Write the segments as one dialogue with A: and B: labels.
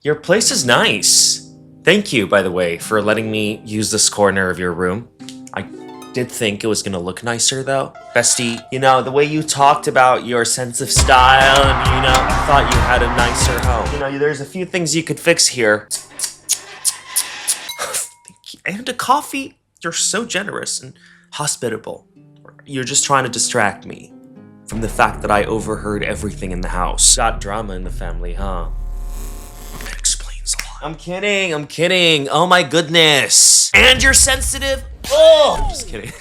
A: Your place is nice. Thank you, by the way, for letting me use this corner of your room. I did think it was gonna look nicer though. Bestie, you know, the way you talked about your sense of style and, you know, I thought you had a nicer home. You know, there's a few things you could fix here. And a coffee. You're so generous and hospitable. You're just trying to distract me from the fact that I overheard everything in the house. Got drama in the family, huh? That explains a lot. I'm kidding. Oh my goodness. And you're sensitive? Oh! I'm just kidding.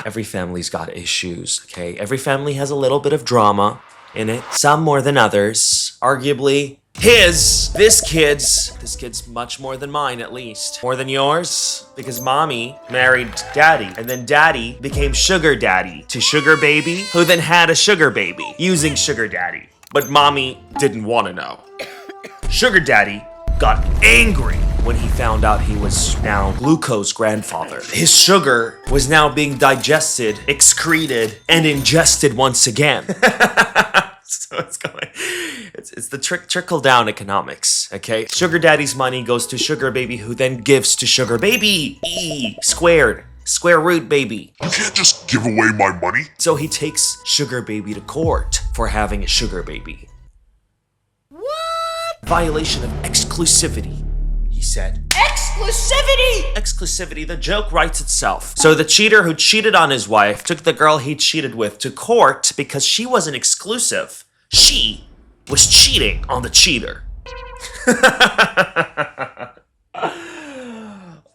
A: Every family's got issues, okay? Every family has a little bit of drama in it. Some more than others. Arguably, this kid's much more than mine, at least. More than yours, because mommy married daddy, and then daddy became sugar daddy to sugar baby, who then had a sugar baby using sugar daddy. But mommy didn't want to know. Sugar daddy got angry when he found out he was now glucose grandfather. His sugar was now being digested, excreted, and ingested once again. So it's the trickle-down economics, okay? Sugar daddy's money goes to sugar baby, who then gives to sugar baby. Square root baby.
B: You can't just give away my money.
A: So he takes sugar baby to court for having a sugar baby. What? Violation of exclusivity, he said. Exclusivity, the joke writes itself. So the cheater who cheated on his wife took the girl he cheated with to court because she wasn't exclusive. She was cheating on the cheater.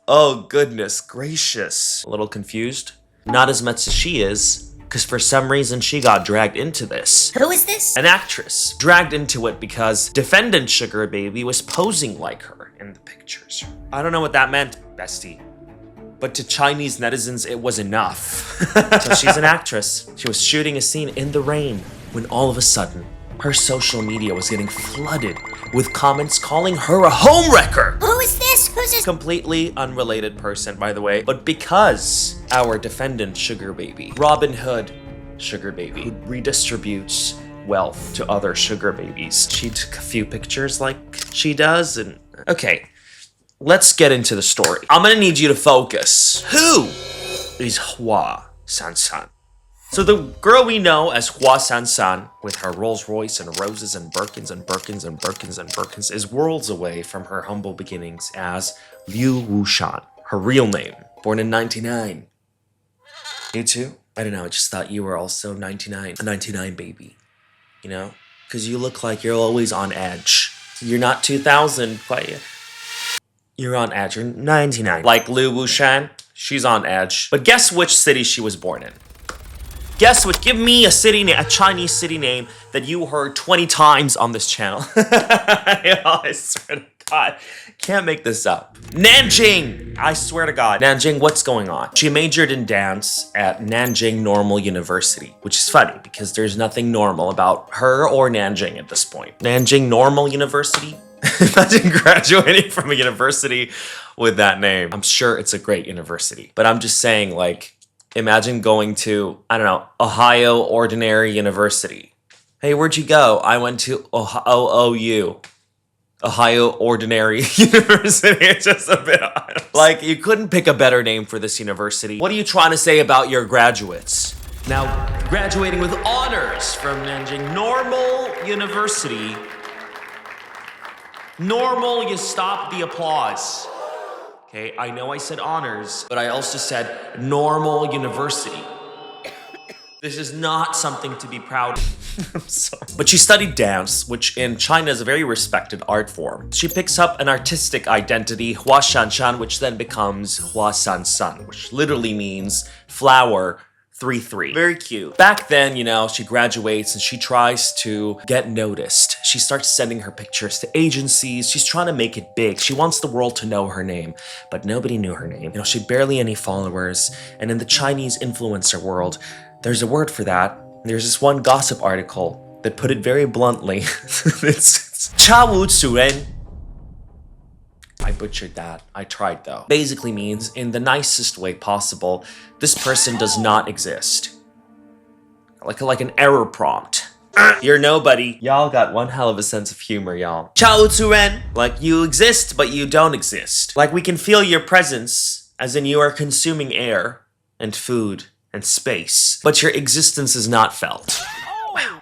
A: Oh, goodness gracious. A little confused? Not as much as she is, because for some reason she got dragged into this.
C: Who is this?
A: An actress. Dragged into it because defendant sugar baby was posing like her in the pictures. I don't know what that meant, bestie. But to Chinese netizens, it was enough. So she's an actress. She was shooting a scene in the rain when all of a sudden, her social media was getting flooded with comments calling her a homewrecker.
C: Who is this? Who's this?
A: Completely unrelated person, by the way. But because our defendant sugar baby, Robin Hood sugar baby, who redistributes wealth to other sugar babies, she took a few pictures like she does and... Okay, let's get into the story. I'm gonna need you to focus. Who is Hua San San? So the girl we know as Hua San San, with her Rolls Royce and roses and Birkins and Birkins and Birkins and Birkins, is worlds away from her humble beginnings as Liu Wushan, her real name, born in 99. You too? I don't know, I just thought you were also 99, a 99 baby, you know? Because you look like you're always on edge. You're not 2000 quite yet. You're on edge, you're 99. Like Liu Wushan, she's on edge. But guess which city she was born in? Guess what? Give me a Chinese city name that you heard 20 times on this channel. I swear to God, can't make this up. Nanjing! I swear to God. Nanjing, what's going on? She majored in dance at Nanjing Normal University, which is funny because there's nothing normal about her or Nanjing at this point. Nanjing Normal University? Imagine graduating from a university with that name. I'm sure it's a great university, but I'm just saying, like, imagine going to, I don't know, Ohio Ordinary University. Hey, where'd you go? I went to OOU. Ohio Ordinary University. It's just a bit odd. Like, you couldn't pick a better name for this university. What are you trying to say about your graduates? Now, graduating with honors from Nanjing Normal University. Normal, you stop the applause. Okay, I know I said honors, but I also said normal university. This is not something to be proud of. I'm sorry. But she studied dance, which in China is a very respected art form. She picks up an artistic identity, Hua San San, which then becomes Hua San San, which literally means flower 3-3. Very cute. Back then, you know, she graduates and she tries to get noticed. She starts sending her pictures to agencies. She's trying to make it big. She wants the world to know her name, but nobody knew her name. You know, she had barely any followers. And in the Chinese influencer world, there's a word for that. There's this one gossip article that put it very bluntly. It's Cha Wu Zu Ren. I butchered that. I tried though. Basically means, in the nicest way possible, this person does not exist. Like an error prompt. You're nobody. Y'all got one hell of a sense of humor, y'all. Chao Tzuren, like you exist, but you don't exist. Like we can feel your presence, as in you are consuming air and food and space, but your existence is not felt. Wow.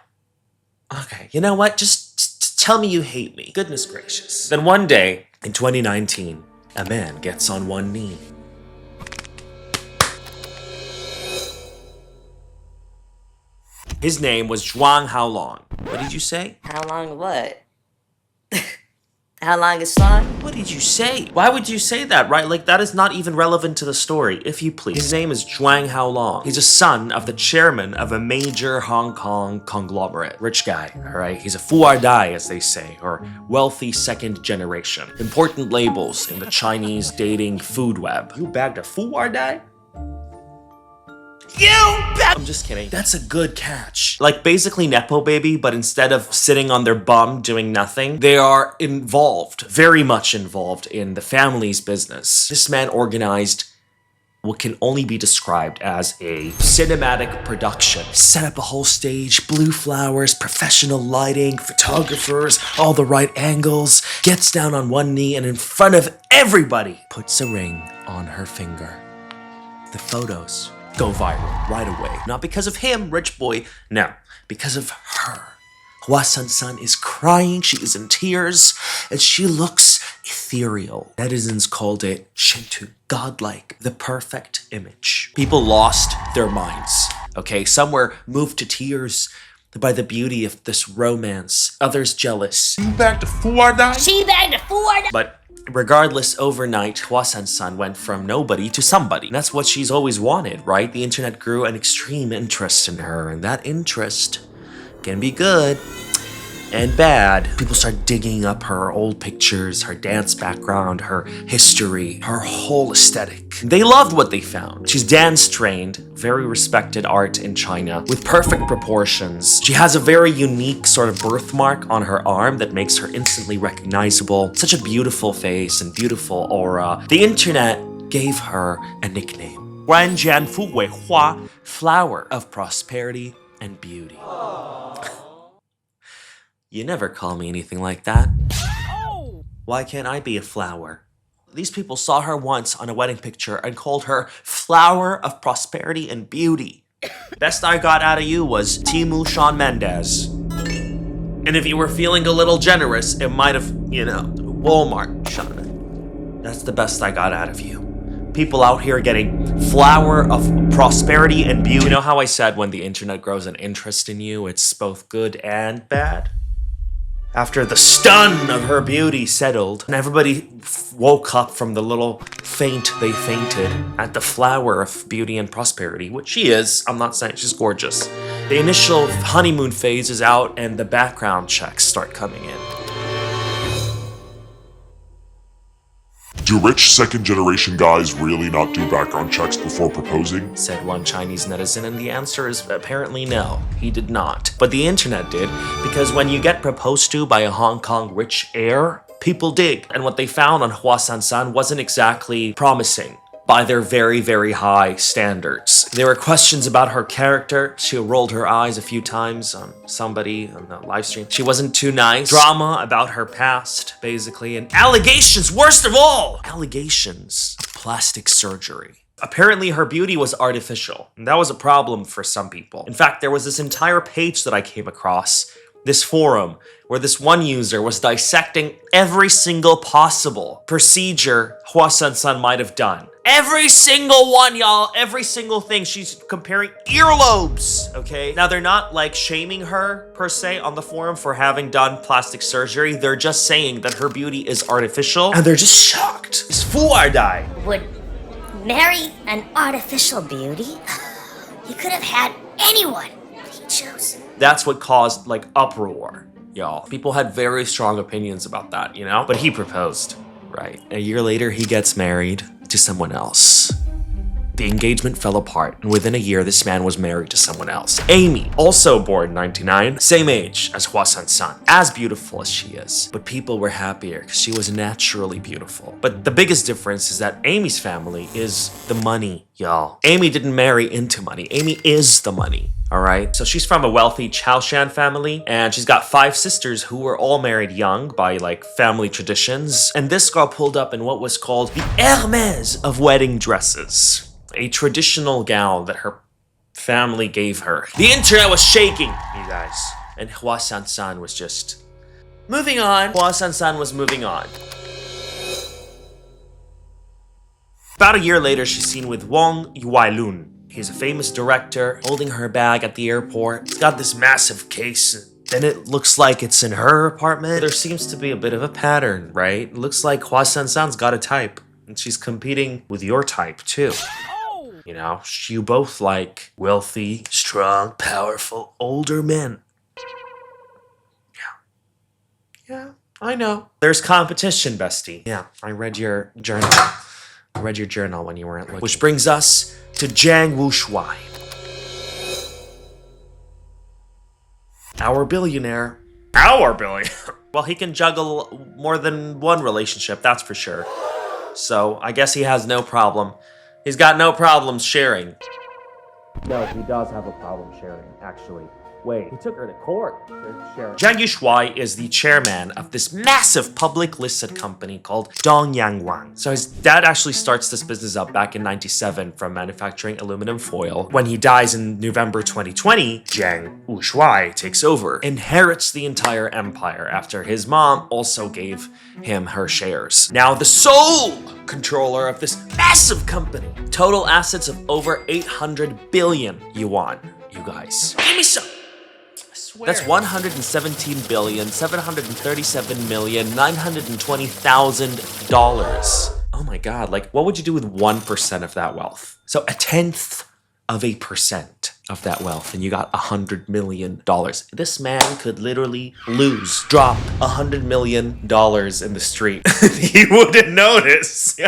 A: Okay, you know what? Just tell me you hate me. Goodness gracious. Then one day, in 2019, a man gets on one knee. His name was Zhuang Haolong. What did you say?
C: How long what? How long is song?
A: What did you say? Why would you say that, right? Like, that is not even relevant to the story, if you please. His name is Zhuang Haolong. He's a son of the chairman of a major Hong Kong conglomerate. Rich guy, all right? He's a Hua Dai, as they say, or wealthy second generation. Important labels in the Chinese dating food web. You bagged a Hua Dai? I'm just kidding. That's a good catch. Like basically Nepo Baby, but instead of sitting on their bum doing nothing, they are involved, very much involved in the family's business. This man organized what can only be described as a cinematic production. Set up a whole stage, blue flowers, professional lighting, photographers, all the right angles, gets down on one knee and in front of everybody, puts a ring on her finger. The photos go viral right away. Not because of him, rich boy, no, because of her. Hua San San is crying, she is in tears, and she looks ethereal. Netizens called it Shintu, godlike, the perfect image. People lost their minds, okay? Some were moved to tears by the beauty of this romance, others jealous.
B: You back to Hua Dai?
C: She bagged a Ford.
A: But regardless, overnight, Hua San San went from nobody to somebody. And that's what she's always wanted, right? The internet grew an extreme interest in her, and that interest can be good and bad. People start digging up her old pictures, her dance background, her history, her whole aesthetic. They loved what they found. She's dance trained, very respected art in China, with perfect proportions. She has a very unique sort of birthmark on her arm that makes her instantly recognizable. Such a beautiful face and beautiful aura. The internet gave her a nickname. Guanjian Fuwei Hua, flower of prosperity and beauty. You never call me anything like that. Why can't I be a flower? These people saw her once on a wedding picture and called her flower of prosperity and beauty. Best I got out of you was Timu Shawn Mendes. And if you were feeling a little generous, it might have, Walmart, Shawn. That's the best I got out of you. People out here getting flower of prosperity and beauty. You know how I said when the internet grows an interest in you, it's both good and bad? After the stun of her beauty settled, and everybody woke up from the little faint they fainted at the flower of beauty and prosperity, which she is. I'm not saying she's gorgeous. The initial honeymoon phase is out, and the background checks start coming in.
B: Do rich second-generation guys really not do background checks before proposing?
A: Said one Chinese netizen, and the answer is apparently no, he did not. But the internet did, because when you get proposed to by a Hong Kong rich heir, people dig. And what they found on Hua San San wasn't exactly promising by their very, very high standards. There were questions about her character. She rolled her eyes a few times on somebody on the live stream. She wasn't too nice. Drama about her past, basically, and allegations, worst of all! Allegations of plastic surgery. Apparently her beauty was artificial, and that was a problem for some people. In fact, there was this entire page that I came across, this forum, where this one user was dissecting every single possible procedure Hua San San might have done. Every single one, y'all. Every single thing. She's comparing earlobes, okay? Now, they're not, like, shaming her, per se, on the forum for having done plastic surgery. They're just saying that her beauty is artificial, and they're just shocked. It's Fuar Dai.
C: Would marry an artificial beauty? He could have had anyone, but he chose.
A: That's what caused, like, uproar, y'all. People had very strong opinions about that, But he proposed, right? A year later, he gets married to someone else. The engagement fell apart, and within a year, this man was married to someone else. Amy, also born 99, same age as Hua San San, as beautiful as she is. But people were happier because she was naturally beautiful. But the biggest difference is that Amy's family is the money, y'all. Amy didn't marry into money. Amy is the money. All right, so she's from a wealthy Chaoshan family, and she's got 5 sisters who were all married young by like family traditions. And this girl pulled up in what was called the Hermes of wedding dresses, a traditional gown that her family gave her. The internet was shaking, you guys, and Hua San San was just moving on. Hua San San was moving on. About a year later, she's seen with Wang Yuailun. He's a famous director, holding her bag at the airport. He's got this massive case, and it looks like it's in her apartment. There seems to be a bit of a pattern, right? It looks like Hua San San's got a type, and she's competing with your type, too. You know, you both like wealthy, strong, powerful, older men. Yeah, I know. There's competition, bestie. Yeah, I read your journal. I read your journal when you weren't looking. Which brings us to Jiang Wushuai. Our billionaire. Our billionaire? Well, he can juggle more than one relationship, that's for sure. So, I guess he has no problem. He's got no problem sharing. No, he does have a problem sharing, actually. Wait, he took her to court to share. Jiang Wushuai is the chairman of this massive public listed company called Dongyang Wang. So his dad actually starts this business up back in '97 from manufacturing aluminum foil. When he dies in November 2020, Jiang Wushuai takes over, inherits the entire empire after his mom also gave him her shares. Now the sole controller of this massive company. Total assets of over 800 billion yuan, you guys. Give me some. That's $117,737,920,000. Oh my god, like what would you do with 1% of that wealth? So 0.1% of that wealth and you got $100 million. This man could literally drop $100 million in the street. He wouldn't notice.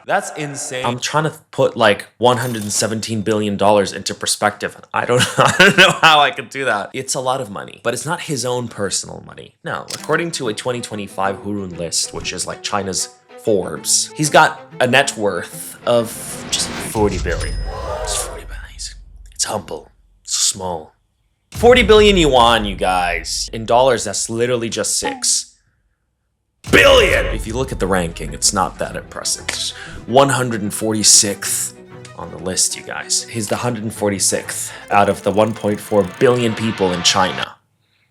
A: That's insane. I'm trying to put like $117 billion into perspective. I don't know how I could do that. It's a lot of money, but it's not his own personal money. No, according to a 2025 Hurun list, which is like China's Forbes, he's got a net worth of just 40 billion. It's 40 billion. It's humble. It's small. 40 billion yuan, you guys. In dollars, that's literally just 6 billion. If you look at the ranking, it's not that impressive. It's 146th on the list, you guys. He's the 146th out of the 1.4 billion people in China.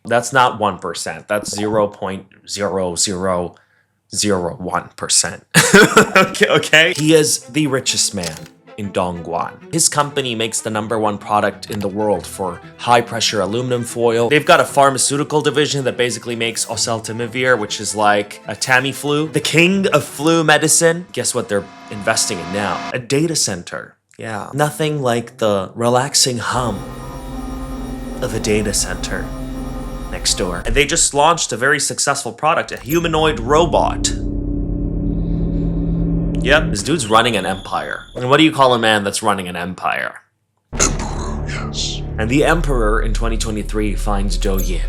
A: That's not 1%. That's 0.0001%. Okay? He is the richest man in Dongguan. His company makes the #1 product in the world for high-pressure aluminum foil. They've got a pharmaceutical division that basically makes oseltamivir, which is like a Tamiflu. The king of flu medicine. Guess what they're investing in now? A data center. Yeah. Nothing like the relaxing hum of a data center next door. And they just launched a very successful product, a humanoid robot. Yep, this dude's running an empire. And what do you call a man that's running an empire?
B: Emperor, yes.
A: And the emperor in 2023 finds Douyin,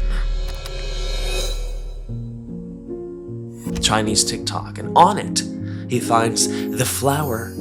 A: Chinese TikTok, and on it, he finds the flower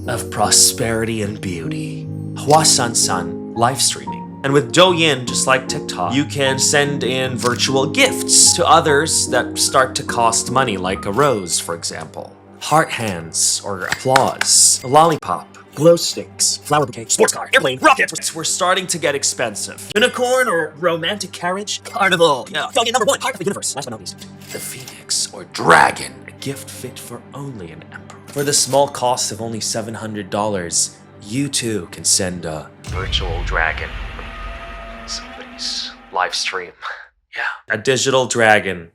A: of prosperity and beauty, Hua San San live streaming. And with Douyin, just like TikTok, you can send in virtual gifts to others that start to cost money, like a rose, for example. Heart hands or applause, a lollipop, glow sticks, flower bouquet, sports car, airplane, rockets. We're starting to get expensive. Unicorn or romantic carriage, carnival. Yeah. Douyin #1, heart of the universe. Last but not least, the phoenix or dragon, a gift fit for only an emperor. For the small cost of only $700, you too can send a virtual dragon from somebody's live stream. Yeah, a digital dragon.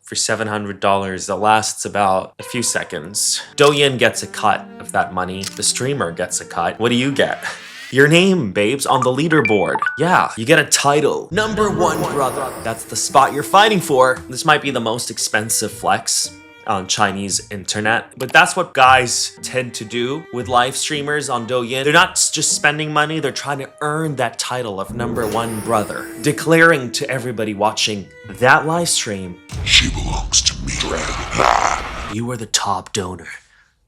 A: For $700 that lasts about a few seconds. Douyin gets a cut of that money. The streamer gets a cut. What do you get? Your name, babes, on the leaderboard. Yeah, you get a title. #1 brother. That's the spot you're fighting for. This might be the most expensive flex on Chinese internet, but that's what guys tend to do with live streamers on Douyin. They're not just spending money, they're trying to earn that title of #1 brother, declaring to everybody watching that live stream,
B: She belongs to me, dragon.
A: you are the top donor,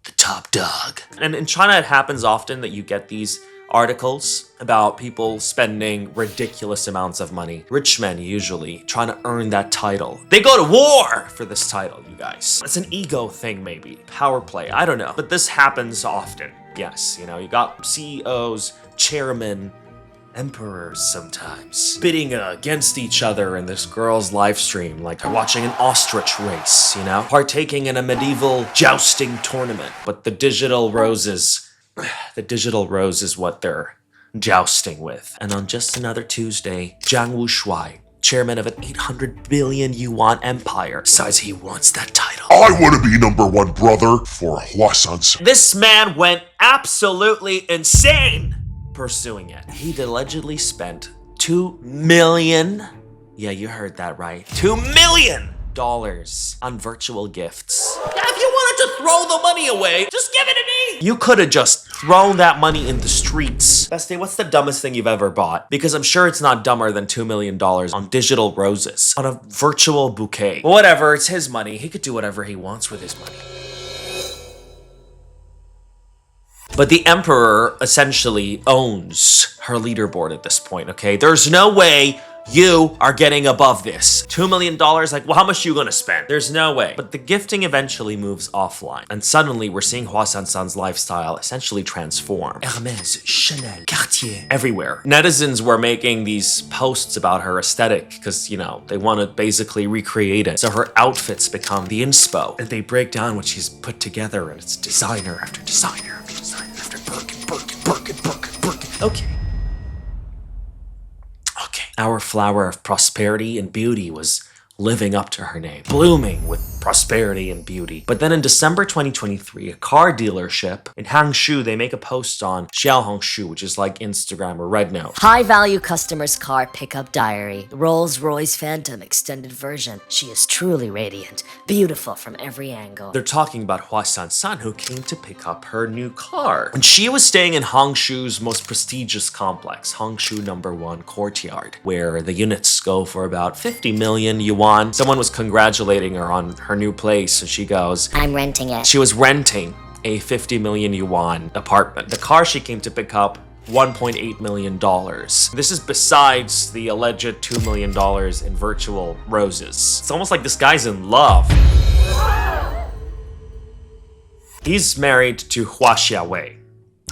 A: the top dog. And in China, it happens often that you get these articles about people spending ridiculous amounts of money. Rich men usually trying to earn that title. They go to war for this title, you guys. It's an ego thing, maybe. Power play, I don't know. But this happens often. Yes, you know, you got CEOs, chairmen, emperors sometimes bidding against each other in this girl's live stream, like they're watching an ostrich race, you know, partaking in a medieval jousting tournament. But the digital rose is what they're jousting with. And on just another Tuesday, Jiang Wushuai, chairman of an 800 billion yuan empire, decides he wants that title.
B: I want to be #1 brother for Hua San San.
A: This man went absolutely insane pursuing it. He'd allegedly spent $2 million, yeah, you heard that right, $2 million on virtual gifts. Now, if you wanted to throw the money away, just give it to me. You could have just thrown that money in the streets. Bestie, what's the dumbest thing you've ever bought? Because I'm sure it's not dumber than $2 million on digital roses, on a virtual bouquet. But whatever, it's his money. He could do whatever he wants with his money. But the emperor essentially owns her leaderboard at this point, okay? There's no way you are getting above this. $2 million, like, well, how much are you gonna spend? There's no way. But the gifting eventually moves offline. And suddenly we're seeing Hua San San's lifestyle essentially transform. Hermès, Chanel, Cartier, everywhere. Netizens were making these posts about her aesthetic because, you know, they want to basically recreate it. So her outfits become the inspo. And they break down what she's put together, and it's designer after designer after designer after Birkin. Okay. Our flower of prosperity and beauty was living up to her name, blooming with prosperity and beauty. But then in December 2023, a car dealership in Hangzhou, they make a post on Xiaohongshu, which is like Instagram or Rednote.
D: High-value customer's car pickup diary. Rolls-Royce Phantom extended version. She is truly radiant, beautiful from every angle.
A: They're talking about Hua San San, who came to pick up her new car. And she was staying in Hangzhou's most prestigious complex, Hangzhou #1 Courtyard, where the units go for about 50 million yuan. Someone was congratulating her on her new place, and she goes,
C: I'm renting it.
A: she was renting a 50 million yuan apartment. The car she came to pick up, $1.8 million. This is besides the alleged $2 million in virtual roses. It's almost like this guy's in love. He's married to Hua Xiaowei,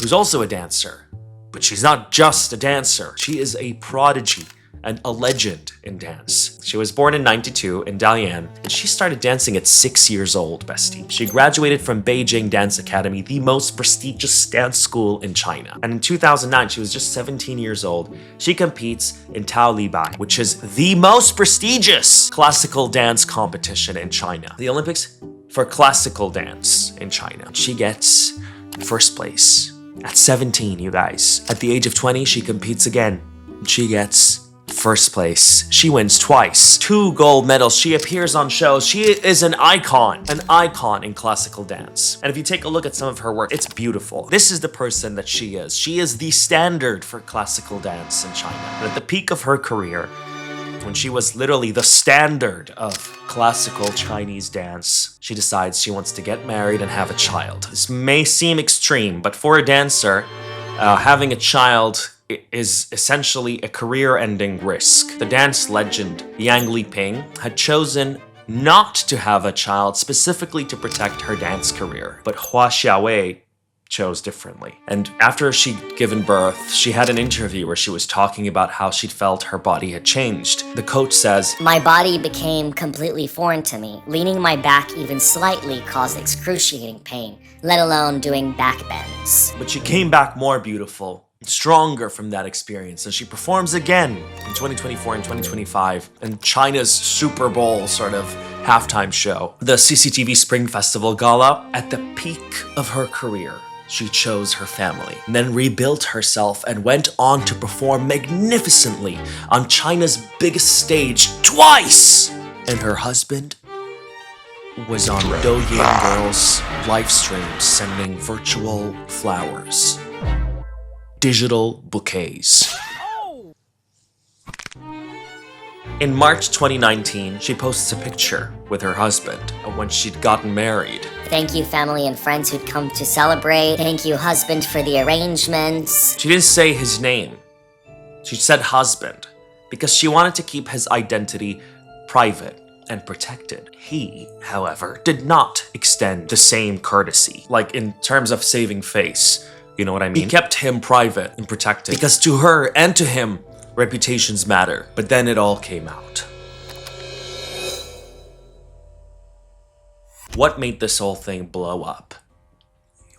A: who's also a dancer. But she's not just a dancer. She is a prodigy and a legend in dance. She was born in '92 in Dalian, and she started dancing at 6 years old, bestie. She graduated from Beijing Dance Academy, the most prestigious dance school in China. And in 2009, she was just 17 years old. She competes in Taolibai, which is the most prestigious classical dance competition in China. The Olympics for classical dance in China. She gets first place at 17, you guys. At the age of 20, she competes again. She gets first place. She wins twice. 2 gold medals. She appears on shows. She is an icon in classical dance. And if you take a look at some of her work, it's beautiful. This is the person that she is. She is the standard for classical dance in China. And at the peak of her career, when she was literally the standard of classical Chinese dance, she decides she wants to get married and have a child. This may seem extreme, but for a dancer, having a child is essentially a career-ending risk. The dance legend Yang Liping had chosen not to have a child specifically to protect her dance career, but Hua Xiaowei chose differently. And after she'd given birth, she had an interview where she was talking about how she'd felt her body had changed. The coach says,
C: My body became completely foreign to me. Leaning my back even slightly caused excruciating pain, let alone doing back bends.
A: but she came back more beautiful, stronger from that experience, and she performs again in 2024 and 2025 in China's Super Bowl sort of halftime show, the CCTV Spring Festival Gala. At the peak of her career, she chose her family, and then rebuilt herself and went on to perform magnificently on China's biggest stage twice. And her husband was on Douyin Girls live streams sending virtual flowers. Digital bouquets. In March 2019, she posts a picture with her husband when she'd gotten married.
C: Thank you, family and friends who'd come to celebrate. Thank you, husband, for the arrangements.
A: She didn't say his name. She said husband, because she wanted to keep his identity private and protected. He, however, did not extend the same courtesy, like in terms of saving face. You know what I mean? He kept him private and protected, because to her and to him, reputations matter. But then it all came out. What made this whole thing blow up?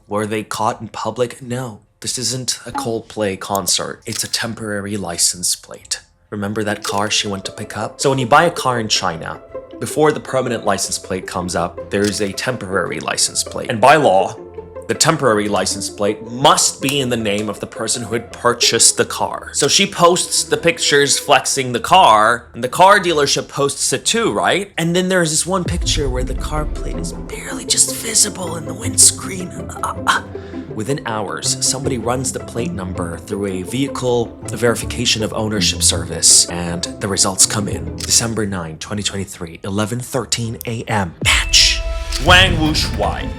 A: Were they caught in public? No. This isn't a Coldplay concert. It's a temporary license plate. Remember that car she went to pick up? So when you buy a car in China, before the permanent license plate comes up, there's a temporary license plate. And by law, the temporary license plate must be in the name of the person who had purchased the car. So she posts the pictures flexing the car, and the car dealership posts it too, right? And then there's this one picture where the car plate is barely just visible in the windscreen. Within hours, somebody runs the plate number through a vehicle verification of ownership service, and the results come in. December 9, 2023, 11:13 a.m. Match! Wang Wuxuai.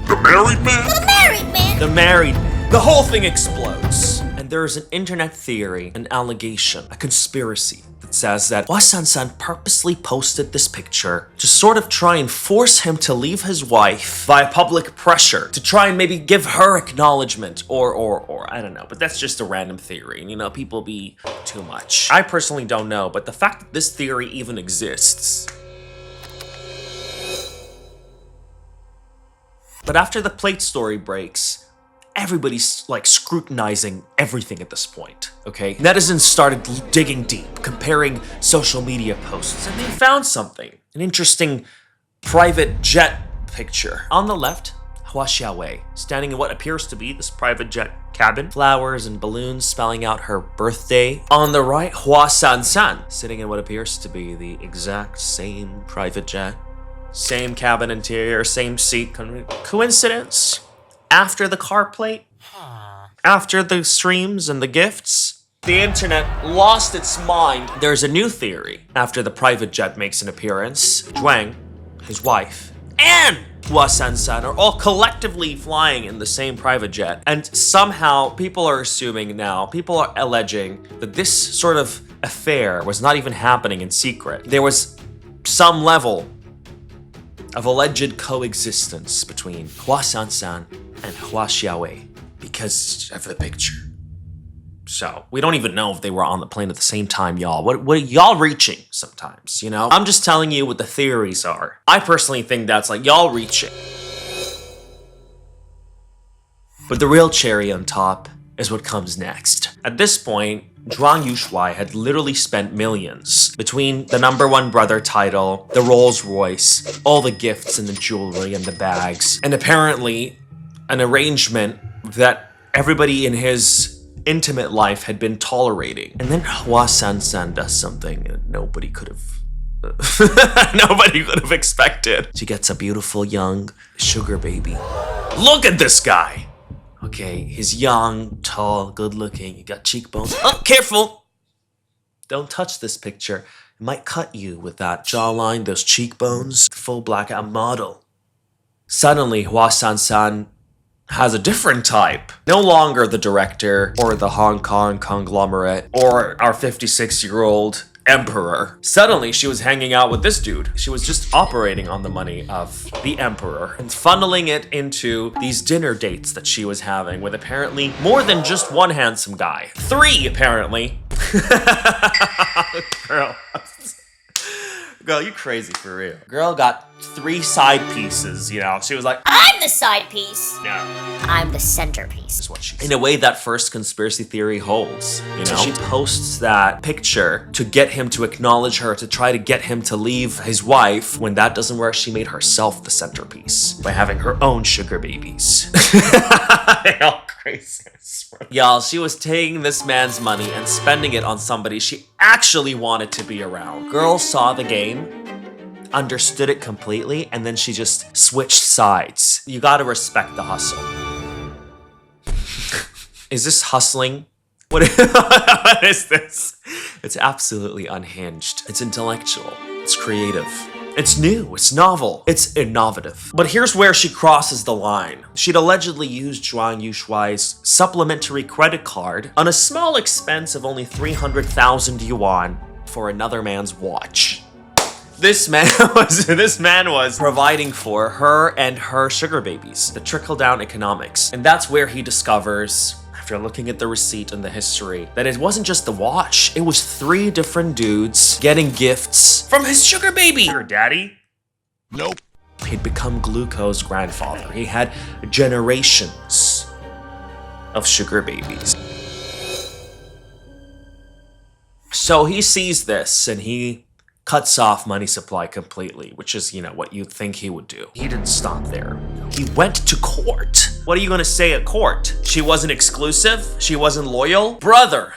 B: The married man?
C: The married man!
A: The married man. The whole thing explodes. And there is an internet theory, an allegation, a conspiracy that says that Hua San San purposely posted this picture to sort of try and force him to leave his wife via public pressure, to try and maybe give her acknowledgement or I don't know, but that's just a random theory. You know, people be too much. I personally don't know, but the fact that this theory even exists. But after the plate story breaks, everybody's like scrutinizing everything at this point, okay? Netizens started digging deep, comparing social media posts, and they found something. An interesting private jet picture. On the left, Hua Xiaowei, standing in what appears to be this private jet cabin. Flowers and balloons spelling out her birthday. On the right, Hua San San, sitting in what appears to be the exact same private jet. Same cabin interior, same seat. Coincidence? After the car plate? After the streams and the gifts? The internet lost its mind. There's a new theory. After the private jet makes an appearance, Zhuang, his wife, and Hua San San are all collectively flying in the same private jet. And somehow people are assuming now, people are alleging that this sort of affair was not even happening in secret. There was some level of alleged coexistence between Hua San San and Hua Xiaowei because of the picture. So, we don't even know if they were on the plane at the same time, y'all. What are y'all reaching sometimes, you know? I'm just telling you what the theories are. I personally think that's like y'all reaching. But the real cherry on top is what comes next. At this point, Zhuang Yuxuai had literally spent millions between the #1 brother title, the Rolls Royce, all the gifts and the jewelry and the bags, and apparently an arrangement that everybody in his intimate life had been tolerating. And then Hua San San does something that nobody could have expected. She gets a beautiful young sugar baby. Look at this guy! Okay, he's young, tall, good looking, he got cheekbones. Oh, careful! Don't touch this picture. It might cut you with that jawline, those cheekbones, full blackout model. Suddenly, Hua San San has a different type. No longer the director, or the Hong Kong conglomerate, or our 56-year-old emperor. Suddenly, she was hanging out with this dude. She was just operating on the money of the emperor and funneling it into these dinner dates that she was having with apparently more than just one handsome guy. 3, apparently. Girl, you crazy for real. Girl got 3 side pieces, you know. She was like,
C: I'm the side piece.
A: yeah.
C: I'm the centerpiece.
A: Is what she said. In a way, that first conspiracy theory holds, you know? She posts that picture to get him to acknowledge her, to try to get him to leave his wife. When that doesn't work, she made herself the centerpiece by having her own sugar babies. Y'all crazy. Y'all, she was taking this man's money and spending it on somebody she actually wanted to be around. Girl saw the game, understood it completely, and then she just switched sides. You gotta respect the hustle. Is this hustling? What is this? It's absolutely unhinged. It's intellectual. It's creative. It's new, it's novel, it's innovative. But here's where she crosses the line. She'd allegedly used Zhuang Yushuai's supplementary credit card on a small expense of only 300,000 yuan for another man's watch. This man was providing for her and her sugar babies, the trickle-down economics. And that's where he discovers, after looking at the receipt and the history, that it wasn't just the watch, it was 3 different dudes getting gifts from his sugar baby. Your daddy?
B: Nope.
A: He'd become Gluco's grandfather. He had generations of sugar babies. So he sees this and he cuts off money supply completely, which is, what you'd think he would do. He didn't stop there. He went to court. What are you gonna say at court? She wasn't exclusive? She wasn't loyal? Brother,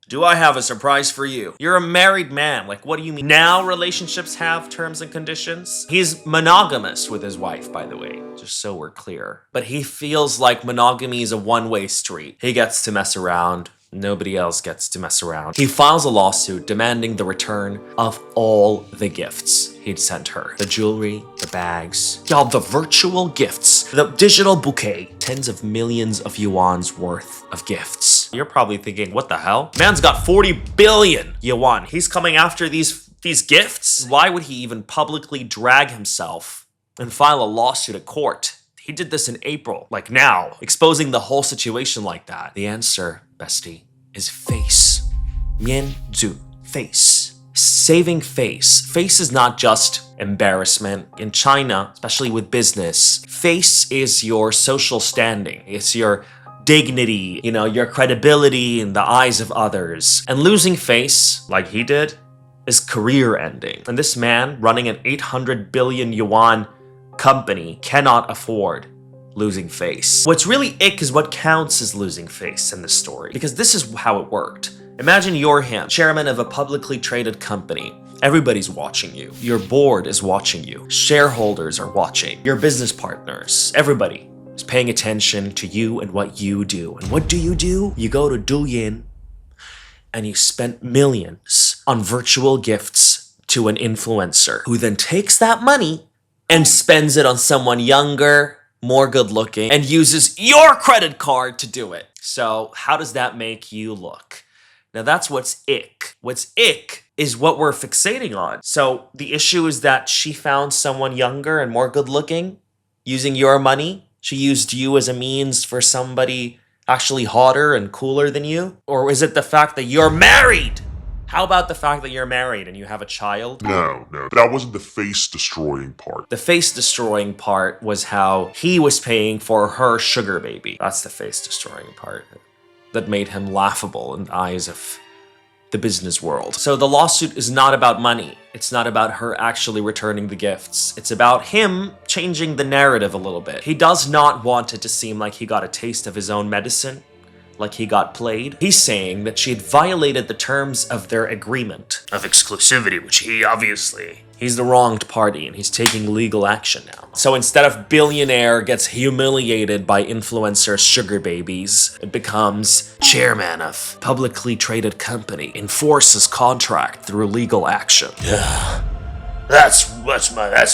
A: do I have a surprise for you? You're a married man. Like, what do you mean? Now relationships have terms and conditions? He's monogamous with his wife, by the way, just so we're clear. But he feels like monogamy is a one-way street. He gets to mess around. Nobody else gets to mess around. He files a lawsuit demanding the return of all the gifts he'd sent her. The jewelry, the bags, y'all, the virtual gifts, the digital bouquet, tens of millions of yuan's worth of gifts. You're probably thinking, what the hell? Man's got 40 billion yuan. He's coming after these gifts? Why would he even publicly drag himself and file a lawsuit at court? He did this in April, like now, exposing the whole situation like that. The answer, bestie, is face. Mian Zhu, face. Saving face. Face is not just embarrassment. In China, especially with business, face is your social standing. It's your dignity, your credibility in the eyes of others. And losing face, like he did, is career ending. And this man running an 800 billion yuan company cannot afford losing face. What's really ick is what counts as losing face in this story, because this is how it worked. Imagine you're him, chairman of a publicly traded company. Everybody's watching you. Your board is watching you. Shareholders are watching. Your business partners. Everybody is paying attention to you and what you do. And what do? You go to Douyin and you spend millions on virtual gifts to an influencer who then takes that money and spends it on someone younger, more good-looking, and uses your credit card to do it. So how does that make you look? Now that's what's ick. What's ick is what we're fixating on. So the issue is that she found someone younger and more good-looking using your money. She used you as a means for somebody actually hotter and cooler than you? Or is it the fact that you're married? How about the fact that you're married and you have a child?
B: No. That wasn't the face-destroying part.
A: The face-destroying part was how he was paying for her sugar baby. That's the face-destroying part that made him laughable in the eyes of the business world. So the lawsuit is not about money. It's not about her actually returning the gifts. It's about him changing the narrative a little bit. He does not want it to seem like he got a taste of his own medicine, like he got played. He's saying that she had violated the terms of their agreement of exclusivity, which he's the wronged party and he's taking legal action now. So instead of billionaire gets humiliated by influencer sugar babies, it becomes chairman of publicly traded company, enforces contract through legal action. Yeah, that's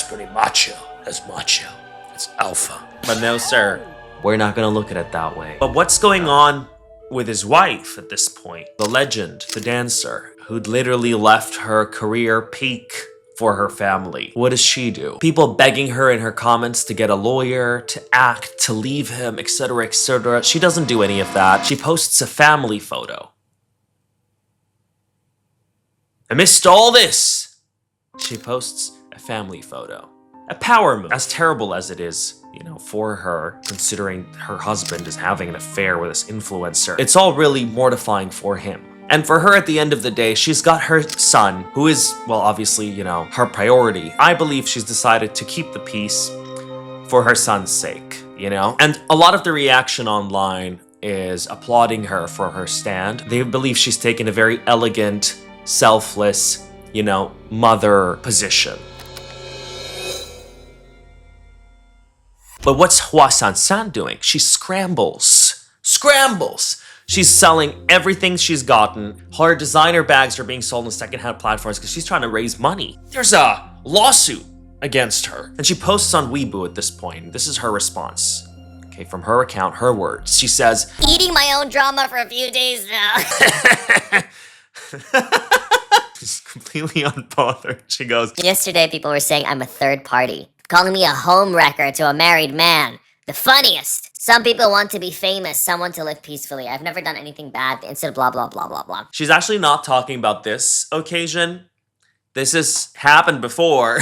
A: pretty macho. That's macho. That's alpha. But no, sir. We're not gonna look at it that way. But what's going on with his wife at this point? The legend, the dancer, who'd literally left her career peak for her family. What does she do? People begging her in her comments to get a lawyer, to act, to leave him, etc., etc. She doesn't do any of that. She posts a family photo. Amidst all this, she posts a family photo. A power move. As terrible as it is, for her, considering her husband is having an affair with this influencer, it's all really mortifying for him. And for her, at the end of the day, she's got her son, who is, well, obviously, her priority. I believe she's decided to keep the peace for her son's sake, And a lot of the reaction online is applauding her for her stand. They believe she's taken a very elegant, selfless, mother position. But what's Hua San San doing? She scrambles She's selling everything she's gotten. Her designer bags are being sold on secondhand platforms because she's trying to raise money. There's a lawsuit against her. And she posts on Weibo at this point. This is her response. Okay, from her account, her words. She says,
C: Eating my own drama for a few days now.
A: she's completely unbothered. She goes,
C: Yesterday, people were saying I'm a third party, calling me a home wrecker to a married man. The funniest. Some people want to be famous, some want to live peacefully. I've never done anything bad, instead of blah, blah, blah, blah, blah.
A: she's actually not talking about this occasion. This has happened before.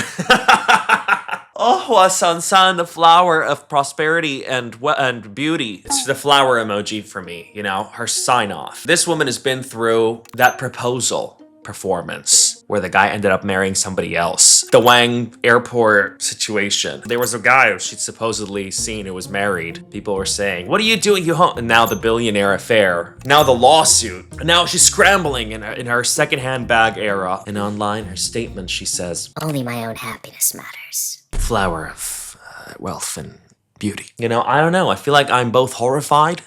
A: Oh, Hua San San, the flower of prosperity and beauty. It's the flower emoji for me, you know, her sign off. This woman has been through that proposal performance where the guy ended up marrying somebody else. The Wang airport situation. There was a guy who she'd supposedly seen who was married. People were saying, what are you doing? You home? And now the billionaire affair. Now the lawsuit. And now she's scrambling in her secondhand bag era. And online, her statement, she says,
C: Only my own happiness matters.
A: flower of wealth and beauty. You know, I don't know. I feel like I'm both horrified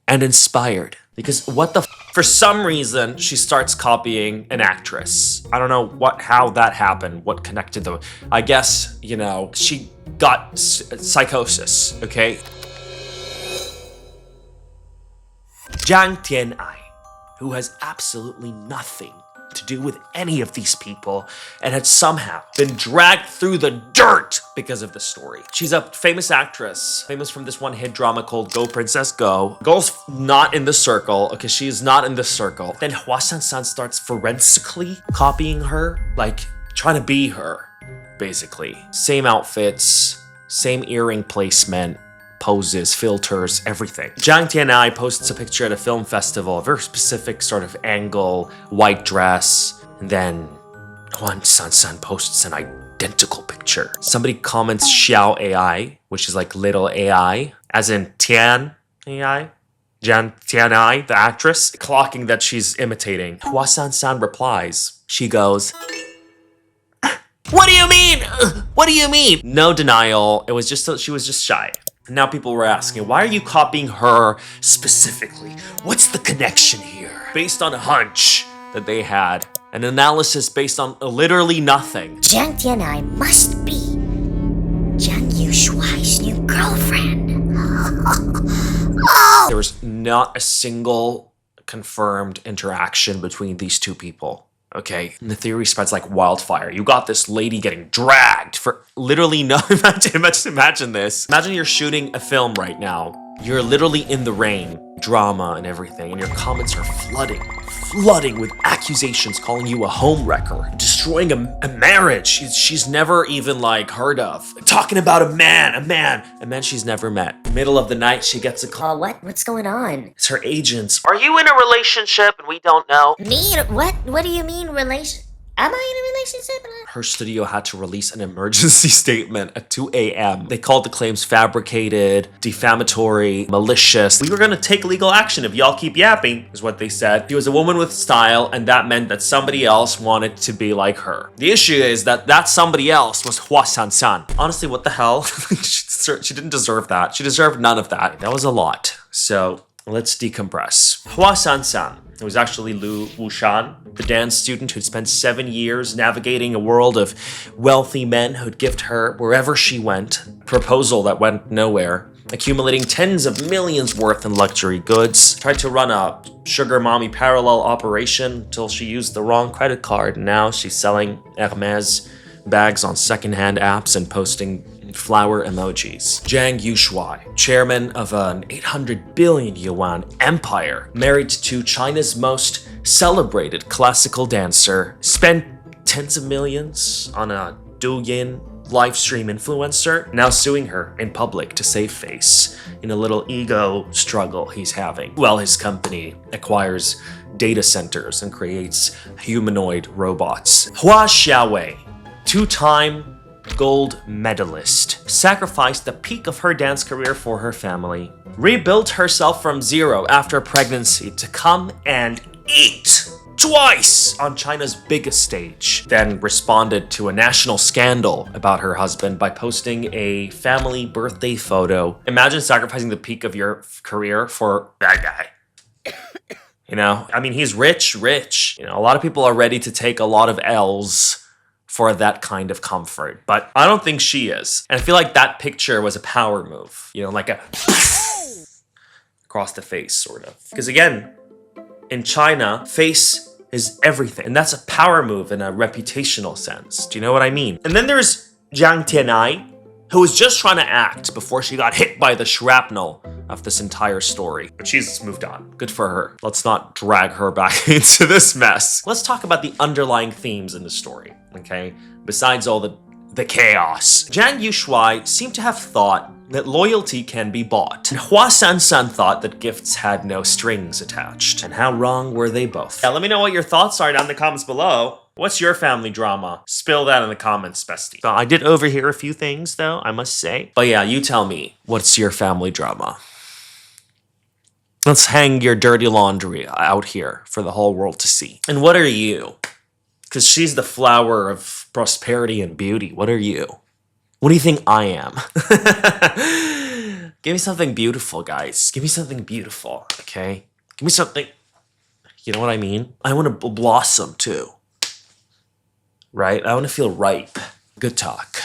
A: and inspired. Because what the for some reason, she starts copying an actress. I don't know how that happened, what connected them. I guess, you know, she got psychosis, okay? Zhang Tian'ai, who has absolutely nothing to do with any of these people and had somehow been dragged through the dirt because of the story. She's a famous actress, famous from this one hit drama called Go Princess Go. Go's not in the circle, okay, she is not in the circle. Then Hua San San starts forensically copying her, like trying to be her, basically. Same outfits, same earring placement, poses, filters, everything. Zhang Tian'ai posts a picture at a film festival, a very specific sort of angle, white dress, and then Hua San San posts an identical picture. Somebody comments Xiao AI, which is like little AI, as in Tian AI. Zhang Tian'ai, the actress, clocking that she's imitating. Hua San San replies. She goes, what do you mean? What do you mean? No denial. It was just, she was just shy. And now people were asking, why are you copying her specifically? What's the connection here? Based on a hunch that they had, an analysis based on literally nothing.
C: Zhang Tian'ai must be Jiang Yushuai's new girlfriend.
A: There was not a single confirmed interaction between these two people. Okay, and the theory spreads like wildfire. You got this lady getting dragged for literally no, imagine this. Imagine you're shooting a film right now. You're literally in the rain, drama and everything, and your comments are flooding with accusations calling you a home wrecker, destroying a marriage she's never even like heard of, talking about a man she's never met. Middle of the night, she gets a call.
C: What's going on?
A: It's her agents. Are you in a relationship and we don't know?
C: Me? What do you mean relation? Am I in a relationship?
A: Her studio had to release an emergency statement at 2 a.m. They called the claims fabricated, defamatory, malicious. We were gonna take legal action if y'all keep yapping, is what they said. She was a woman with style, and that meant that somebody else wanted to be like her. The issue is that somebody else was Hua San San. Honestly, what the hell? She didn't deserve that. She deserved none of that. That was a lot. So let's decompress. Hua San San. It was actually Lu Wushan, the dance student who'd spent 7 years navigating a world of wealthy men who'd gift her wherever she went. Proposal that went nowhere. Accumulating tens of millions worth in luxury goods. Tried to run a sugar mommy parallel operation until she used the wrong credit card. Now she's selling Hermes bags on secondhand apps and posting flower emojis. Jiang Yushuai, chairman of an 800 billion yuan empire, married to China's most celebrated classical dancer, spent tens of millions on a Douyin livestream influencer, now suing her in public to save face in a little ego struggle he's having. Well, his company acquires data centers and creates humanoid robots. Hua Xiaowei, two-time gold medalist, sacrificed the peak of her dance career for her family, rebuilt herself from zero after pregnancy to come and eat twice on China's biggest stage, then responded to a national scandal about her husband by posting a family birthday photo. Imagine sacrificing the peak of your career for that guy. You know, I mean, he's rich. You know, a lot of people are ready to take a lot of L's for that kind of comfort, but I don't think she is. And I feel like that picture was a power move, you know, like a across the face, sort of. Because again, in China, face is everything, and that's a power move in a reputational sense. Do you know what I mean? And then there's Jiang Tianai, who was just trying to act before she got hit by the shrapnel of this entire story. But she's moved on. Good for her. Let's not drag her back into this mess. Let's talk about the underlying themes in the story, okay? Besides all the chaos. Zhang Yushuai seemed to have thought that loyalty can be bought. And Hua San San thought that gifts had no strings attached. And how wrong were they both? Yeah, let me know what your thoughts are down in the comments below. What's your family drama? Spill that in the comments, bestie. So I did overhear a few things, though, I must say. But yeah, you tell me, what's your family drama? Let's hang your dirty laundry out here for the whole world to see. And what are you? Because she's the flower of prosperity and beauty. What are you? What do you think I am? Give me something beautiful, guys. Give me something beautiful, okay? Give me something, you know what I mean? I want to blossom too. Right? I want to feel ripe. Good talk.